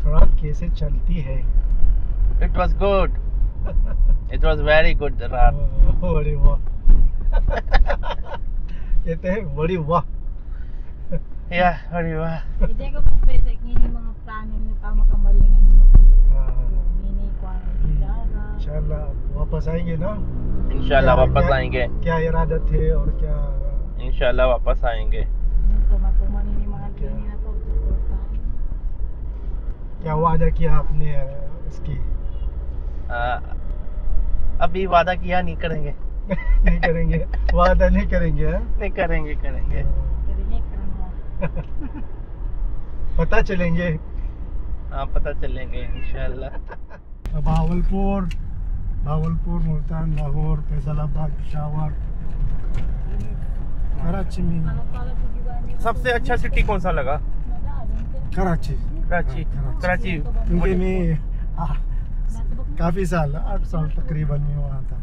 रात कैसे चलती है? It was good. It was very good, रात. बड़ी वाह. कहते हैं बड़ी वाह. Yeah, very well. Hindi ko pa pwede yung mga plano nyo pa makamalingan mo. Hindi ko इंशाल्लाह वापस आएंगे ना. इंशाल्लाह वापस आएंगे. क्या इरादा थे और क्या? इंशाल्लाह वापस आएंगे. क्या वादा किया आपने उसकी? अभी वादा किया नहीं करेंगे. नहीं करेंगे. वादा नहीं करेंगे. नहीं करेंगे. पता चलेंगे. हाँ पता चलेंगे इंशाल्लाह. भावलपुर, मुल्तान, लाहौर, फैसलाबाद, पेशावर, कराची में. सबसे अच्छा सिटी कौन सा लगा? कराची. क्योंकि मैं काफी साल 8 साल तकरीबन में वहाँ था.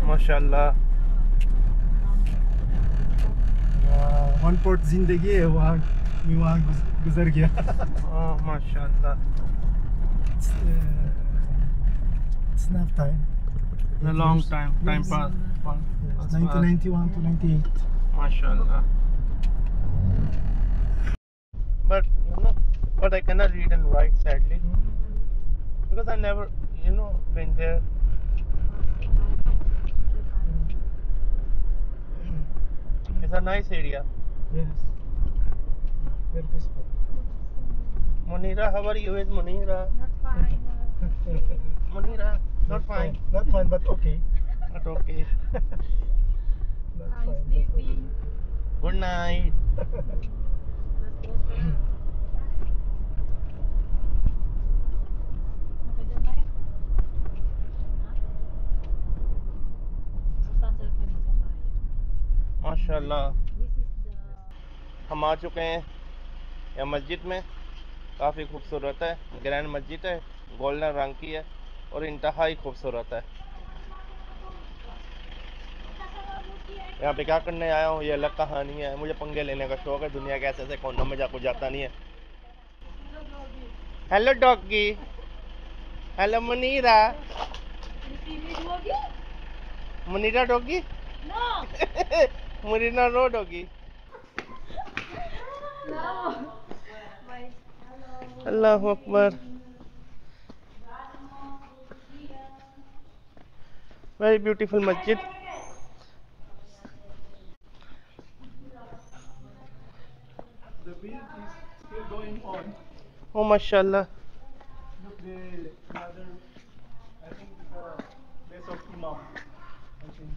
माशाल्लाह. वन पोर्ट जिंदगी है वहाँ गुजर गया. माशाल्लाह. It's enough time. A long time Yes. passed. 1991 to 98. Mashallah. But but I cannot read and write sadly because I never been there. It's a nice area. Yes. Very peaceful. Munira, how are you? Is Munira? Not fine. Munira, not fine. Not fine, but okay. Not okay. Not I'm fine, but sleeping. Good night. माशाल्लाह. हम आ चुके हैं यह मस्जिद में. काफ़ी खूबसूरत है. ग्रैंड मस्जिद है. गोल्डन रंग की है और इंतहाई खूबसूरत है. यहाँ पे क्या करने आया हूँ ये अलग कहानी है. मुझे पंगे लेने का शौक है. दुनिया के ऐसे कोनों में जाको जाता नहीं है. Hello doggy. Hello Munira. Munira doggy. No. Munira no doggy. No. अल्लाह अकबर. वेरी ब्यूटीफुल मस्जिद. the build is still going on. Oh माशाल्लाह. Look, the another, I think the place of Imam. I think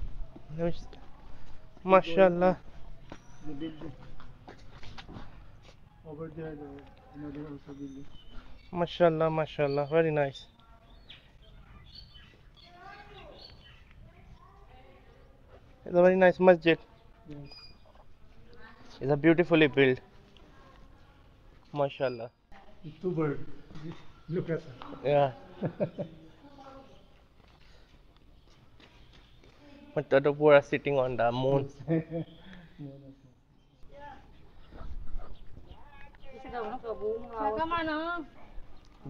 माशाल्लाह. the building over there, the another also building. माशाल्लाह माशाल्लाह. Very nice. It's a very nice masjid. Yes. It's a beautifully built. Mashallah. The two birds. Look at that. Yeah. But the other bird are sitting on the moon.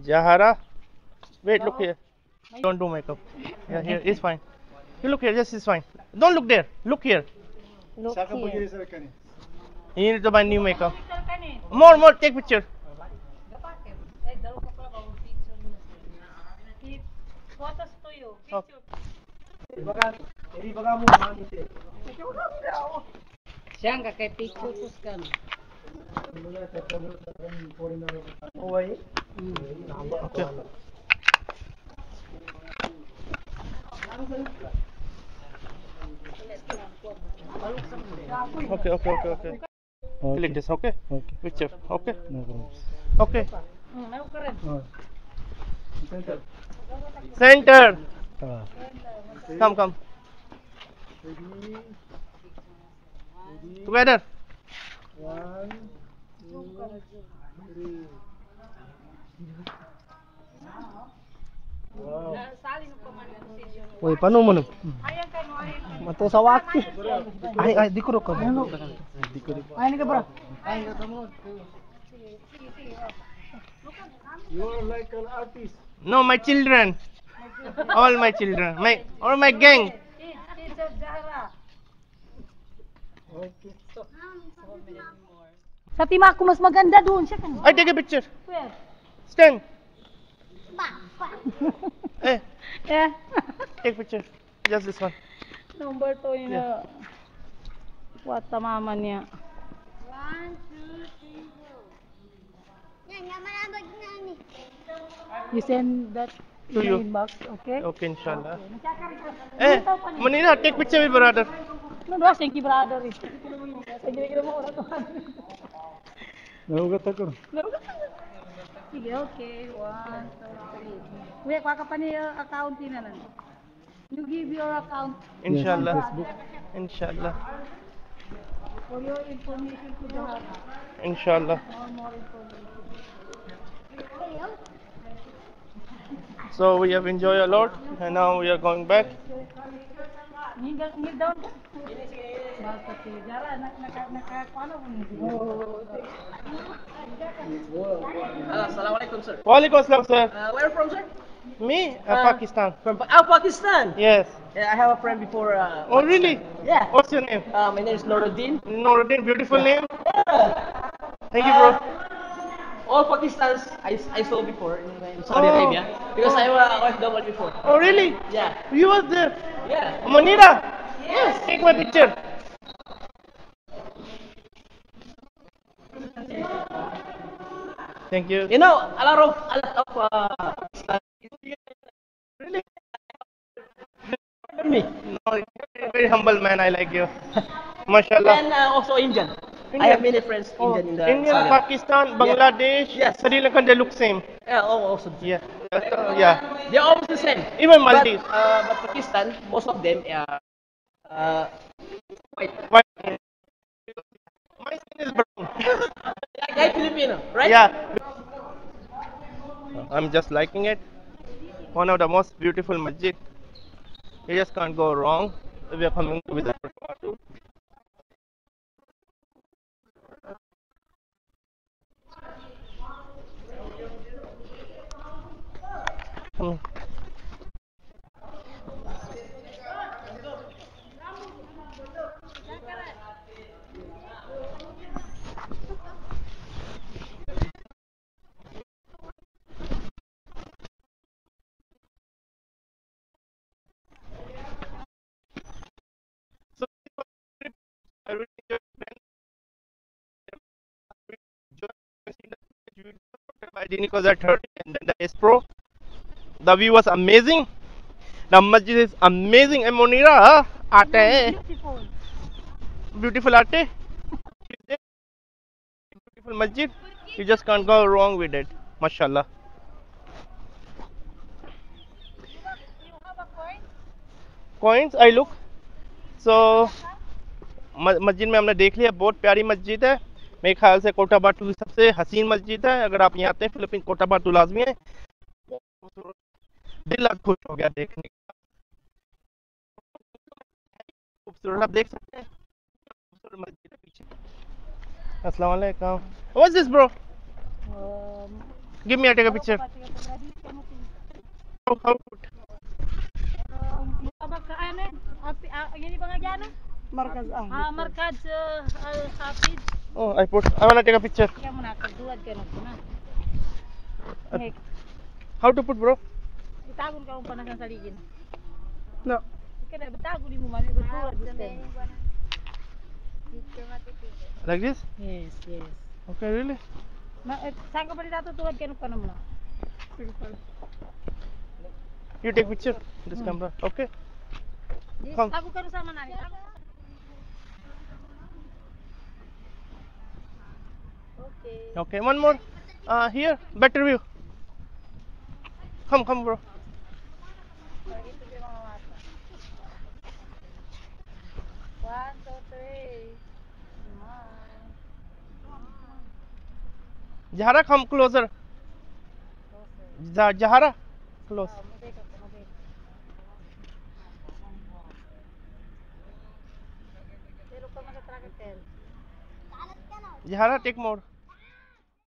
Jahara, wait, look here. Don't do makeup. Yeah, here, it's fine. You look here, just it's fine. Don't look there. Look here. Look here. You need to buy new makeup. More, take picture. Photos to you. Oh. Siya ka kay picture kan. Okay. Click this, okay? Okay. Picture, okay? No problem. Okay. Center. Come. Ready? Together. 1, 2, 3. Wow. Woi, paano mo nun? Mato sa waki. Ay, di ko rin ka. Ay, ka bro. You are like an artist. No, my children. All my children. My gang. Kids of Zahra. Okay. Sa tima ko mas maganda doon siya kan. I take a picture. Where? Stand. Hey, Yeah. take picture. Just this one. Number 2 yun na. What mama niya. 1, 2, 3, go. Yan, malabag na ni. You send that To you. inbox, okay? Okay, inshallah. Hey, Manira, take picture with brother. No, no, thank you, brother. Sige mo oras. Nahugat ako. Sige, okay. 1, 2, 3. Kuya, kuha ka pa niya account na lang. You give your account Inshallah. Facebook. Inshallah. for your information to the heart. Inshallah. More information. So we have enjoyed a lot, and now we are going back. Kneel down. Bakit Jara naka-ano mo? Assalamualaikum, sir. Walaikum assalam, sir. Where from, sir? Me, Uh, Pakistan. From Pakistan. Yes. Yeah, I have a friend before. Oh, really? Yeah. What's your name? My name is Noruddin. Noruddin, beautiful name. Thank you, bro. All Pakistans I saw before in Saudi Arabia because I was a double before. Oh, really? Yeah. You was there? Yeah. Manira? Yes. Take my picture. Thank you. You know, a lot of Really? me. No, you're a very humble man. I like you. MashaAllah. And also Indian. I have many friends Indian in the Indian, Saudi. Pakistan, Bangladesh, Yes. Sri Lanka, they look same. Yeah, also. Yeah. Yeah. They're almost the same. Even Maldives. But Pakistan, most of them white. Why? My skin is brown. Like Filipino, right? Yeah. I'm just liking it. One of the most beautiful masjid. You just can't go wrong if you're coming to visit Cotabato. So I really enjoyed my Dini was at 30 and then the S Pro. The view was amazing. The masjid is amazing. And Monira, aate hain. Beautiful. Beautiful aate. Beautiful masjid. You just can't go wrong with it. MashaAllah. Coins I look. So मस्जिद में हमने देख लिया, बहुत प्यारी मस्जिद है. मेरे ख्याल से कोटाबाटू की सबसे हसीन मस्जिद है. अगर आप यहाँ आते हैं फिलिपीन, कोटाबाटू लाजमी है. दिल अब खुश हो गया देखने का. खूबसूरत आप देख सकते हैं. खूबसूरत मस्जिद है पीछे. अस्सलाम वालेकुम. What's this, bro? Give me, I take a picture. How good. Markaz Markaz Hafiz. Oh, I wanna take a picture. Kaya mo na kagduad ka na po na. How to put, bro? Itagon ka kung panasan sa ligin. No. Kaya bitago di mo man kagduad gusto. Like this? Yes, yes. Okay, really? Saan ka pa rin natutuwad ka nung panam na? You take picture. This camera. Okay. Come. Tago ka rin sama na. Okay. Okay, one more. Here, better view. Come, bro. Ito yung mga mata. 1, 2, 3. Jahara, come closer. Jahara, close. Jahara, take more.